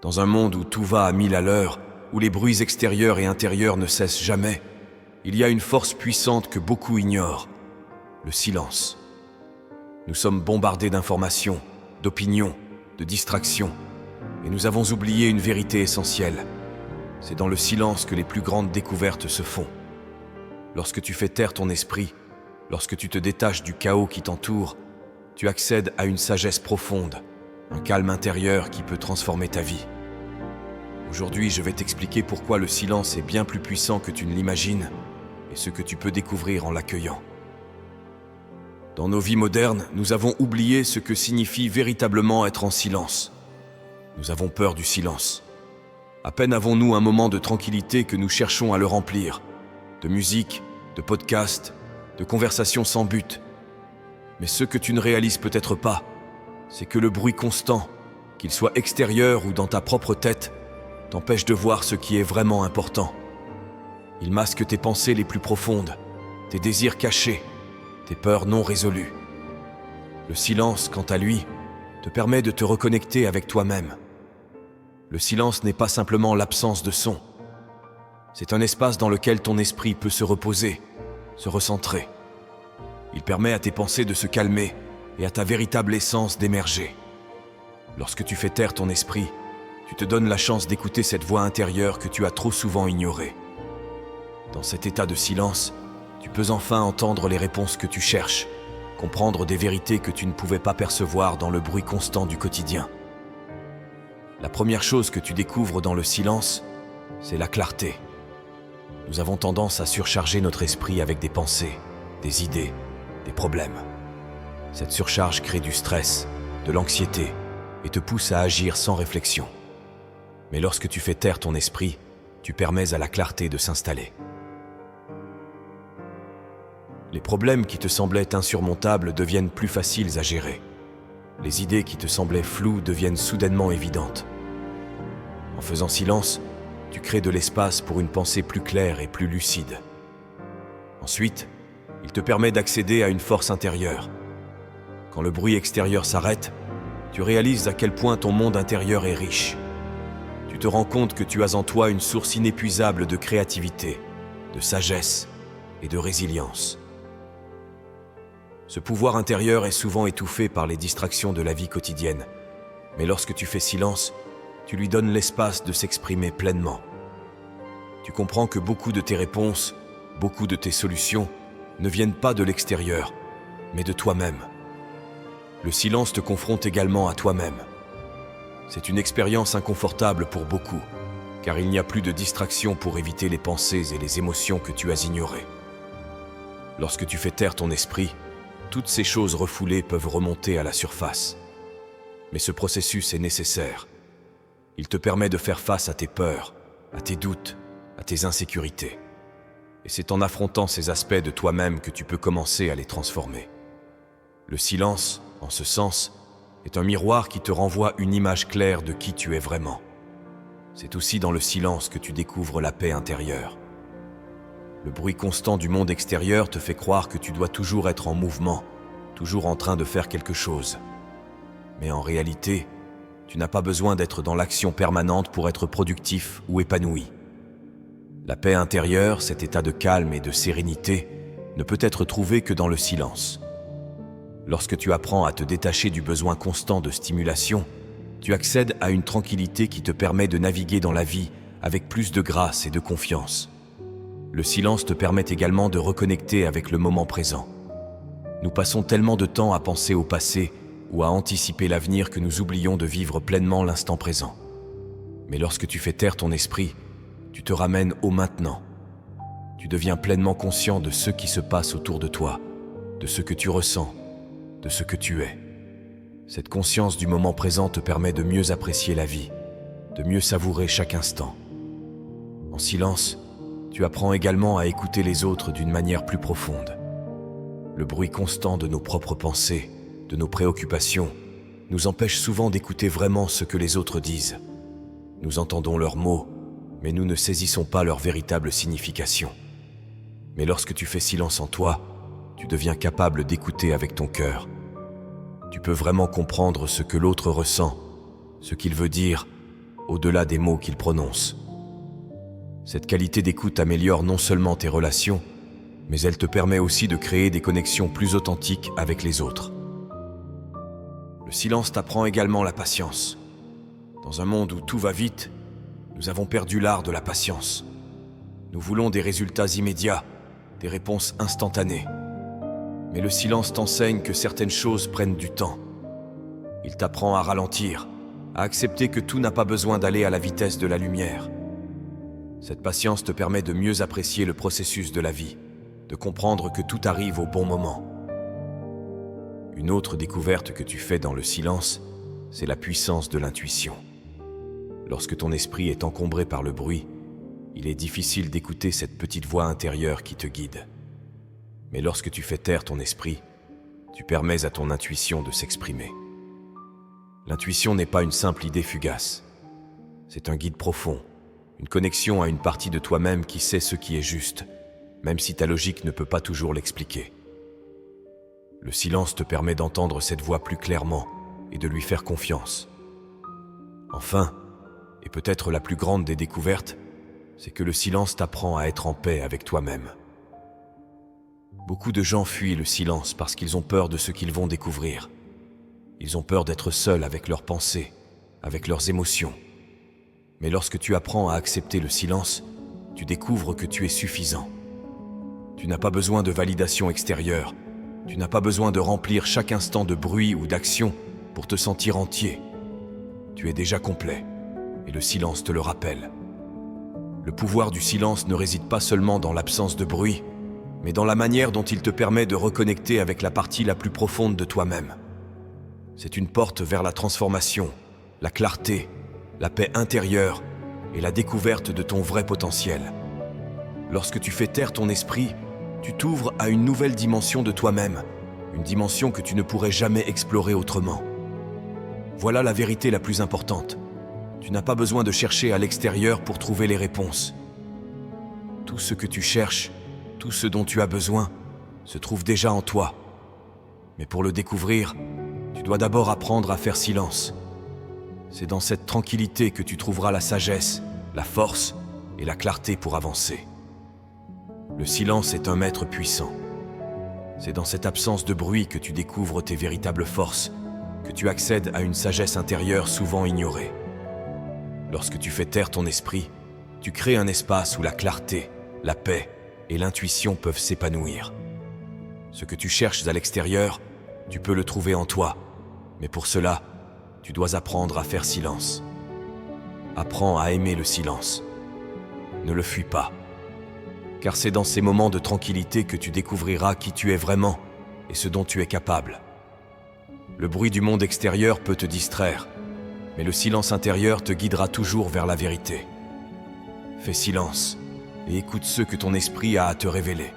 Dans un monde où tout va à 1000 à l'heure, où les bruits extérieurs et intérieurs ne cessent jamais, il y a une force puissante que beaucoup ignorent, le silence. Nous sommes bombardés d'informations, d'opinions, de distractions, et nous avons oublié une vérité essentielle. C'est dans le silence que les plus grandes découvertes se font. Lorsque tu fais taire ton esprit, lorsque tu te détaches du chaos qui t'entoure, tu accèdes à une sagesse profonde, un calme intérieur qui peut transformer ta vie. Aujourd'hui, je vais t'expliquer pourquoi le silence est bien plus puissant que tu ne l'imagines et ce que tu peux découvrir en l'accueillant. Dans nos vies modernes, nous avons oublié ce que signifie véritablement être en silence. Nous avons peur du silence. À peine avons-nous un moment de tranquillité que nous cherchons à le remplir, de musique, de podcasts, de conversations sans but. Mais ce que tu ne réalises peut-être pas, c'est que le bruit constant, qu'il soit extérieur ou dans ta propre tête, t'empêche de voir ce qui est vraiment important. Il masque tes pensées les plus profondes, tes désirs cachés, tes peurs non résolues. Le silence, quant à lui, te permet de te reconnecter avec toi-même. Le silence n'est pas simplement l'absence de son. C'est un espace dans lequel ton esprit peut se reposer, se recentrer. Il permet à tes pensées de se calmer et à ta véritable essence d'émerger. Lorsque tu fais taire ton esprit, tu te donnes la chance d'écouter cette voix intérieure que tu as trop souvent ignorée. Dans cet état de silence, tu peux enfin entendre les réponses que tu cherches, comprendre des vérités que tu ne pouvais pas percevoir dans le bruit constant du quotidien. La première chose que tu découvres dans le silence, c'est la clarté. Nous avons tendance à surcharger notre esprit avec des pensées, des idées, des problèmes. Cette surcharge crée du stress, de l'anxiété et te pousse à agir sans réflexion. Mais lorsque tu fais taire ton esprit, tu permets à la clarté de s'installer. Les problèmes qui te semblaient insurmontables deviennent plus faciles à gérer. Les idées qui te semblaient floues deviennent soudainement évidentes. En faisant silence, tu crées de l'espace pour une pensée plus claire et plus lucide. Ensuite, il te permet d'accéder à une force intérieure. Quand le bruit extérieur s'arrête, tu réalises à quel point ton monde intérieur est riche. Tu te rends compte que tu as en toi une source inépuisable de créativité, de sagesse et de résilience. Ce pouvoir intérieur est souvent étouffé par les distractions de la vie quotidienne, mais lorsque tu fais silence, tu lui donnes l'espace de s'exprimer pleinement. Tu comprends que beaucoup de tes réponses, beaucoup de tes solutions ne viennent pas de l'extérieur, mais de toi-même. Le silence te confronte également à toi-même. C'est une expérience inconfortable pour beaucoup, car il n'y a plus de distraction pour éviter les pensées et les émotions que tu as ignorées. Lorsque tu fais taire ton esprit, toutes ces choses refoulées peuvent remonter à la surface. Mais ce processus est nécessaire. Il te permet de faire face à tes peurs, à tes doutes, à tes insécurités. Et c'est en affrontant ces aspects de toi-même que tu peux commencer à les transformer. Le silence, en ce sens, est un miroir qui te renvoie une image claire de qui tu es vraiment. C'est aussi dans le silence que tu découvres la paix intérieure. Le bruit constant du monde extérieur te fait croire que tu dois toujours être en mouvement, toujours en train de faire quelque chose. Mais en réalité, tu n'as pas besoin d'être dans l'action permanente pour être productif ou épanoui. La paix intérieure, cet état de calme et de sérénité, ne peut être trouvé que dans le silence. Lorsque tu apprends à te détacher du besoin constant de stimulation, tu accèdes à une tranquillité qui te permet de naviguer dans la vie avec plus de grâce et de confiance. Le silence te permet également de reconnecter avec le moment présent. Nous passons tellement de temps à penser au passé ou à anticiper l'avenir que nous oublions de vivre pleinement l'instant présent. Mais lorsque tu fais taire ton esprit, tu te ramènes au maintenant. Tu deviens pleinement conscient de ce qui se passe autour de toi, de ce que tu ressens, de ce que tu es. Cette conscience du moment présent te permet de mieux apprécier la vie, de mieux savourer chaque instant. En silence, tu apprends également à écouter les autres d'une manière plus profonde. Le bruit constant de nos propres pensées, de nos préoccupations, nous empêche souvent d'écouter vraiment ce que les autres disent. Nous entendons leurs mots, mais nous ne saisissons pas leur véritable signification. Mais lorsque tu fais silence en toi, tu deviens capable d'écouter avec ton cœur. Tu peux vraiment comprendre ce que l'autre ressent, ce qu'il veut dire, au-delà des mots qu'il prononce. Cette qualité d'écoute améliore non seulement tes relations, mais elle te permet aussi de créer des connexions plus authentiques avec les autres. Le silence t'apprend également la patience. Dans un monde où tout va vite, nous avons perdu l'art de la patience. Nous voulons des résultats immédiats, des réponses instantanées. Mais le silence t'enseigne que certaines choses prennent du temps. Il t'apprend à ralentir, à accepter que tout n'a pas besoin d'aller à la vitesse de la lumière. Cette patience te permet de mieux apprécier le processus de la vie, de comprendre que tout arrive au bon moment. Une autre découverte que tu fais dans le silence, c'est la puissance de l'intuition. Lorsque ton esprit est encombré par le bruit, il est difficile d'écouter cette petite voix intérieure qui te guide. Mais lorsque tu fais taire ton esprit, tu permets à ton intuition de s'exprimer. L'intuition n'est pas une simple idée fugace. C'est un guide profond, une connexion à une partie de toi-même qui sait ce qui est juste, même si ta logique ne peut pas toujours l'expliquer. Le silence te permet d'entendre cette voix plus clairement et de lui faire confiance. Enfin, et peut-être la plus grande des découvertes, c'est que le silence t'apprend à être en paix avec toi-même. Beaucoup de gens fuient le silence parce qu'ils ont peur de ce qu'ils vont découvrir. Ils ont peur d'être seuls avec leurs pensées, avec leurs émotions. Mais lorsque tu apprends à accepter le silence, tu découvres que tu es suffisant. Tu n'as pas besoin de validation extérieure. Tu n'as pas besoin de remplir chaque instant de bruit ou d'action pour te sentir entier. Tu es déjà complet, et le silence te le rappelle. Le pouvoir du silence ne réside pas seulement dans l'absence de bruit, mais dans la manière dont il te permet de reconnecter avec la partie la plus profonde de toi-même. C'est une porte vers la transformation, la clarté, la paix intérieure et la découverte de ton vrai potentiel. Lorsque tu fais taire ton esprit, tu t'ouvres à une nouvelle dimension de toi-même, une dimension que tu ne pourrais jamais explorer autrement. Voilà la vérité la plus importante. Tu n'as pas besoin de chercher à l'extérieur pour trouver les réponses. Tout ce que tu cherches, tout ce dont tu as besoin, se trouve déjà en toi. Mais pour le découvrir, tu dois d'abord apprendre à faire silence. C'est dans cette tranquillité que tu trouveras la sagesse, la force et la clarté pour avancer. Le silence est un maître puissant. C'est dans cette absence de bruit que tu découvres tes véritables forces, que tu accèdes à une sagesse intérieure souvent ignorée. Lorsque tu fais taire ton esprit, tu crées un espace où la clarté, la paix et l'intuition peuvent s'épanouir. Ce que tu cherches à l'extérieur, tu peux le trouver en toi, mais pour cela, tu dois apprendre à faire silence. Apprends à aimer le silence. Ne le fuis pas, car c'est dans ces moments de tranquillité que tu découvriras qui tu es vraiment et ce dont tu es capable. Le bruit du monde extérieur peut te distraire, mais le silence intérieur te guidera toujours vers la vérité. Fais silence et écoute ce que ton esprit a à te révéler.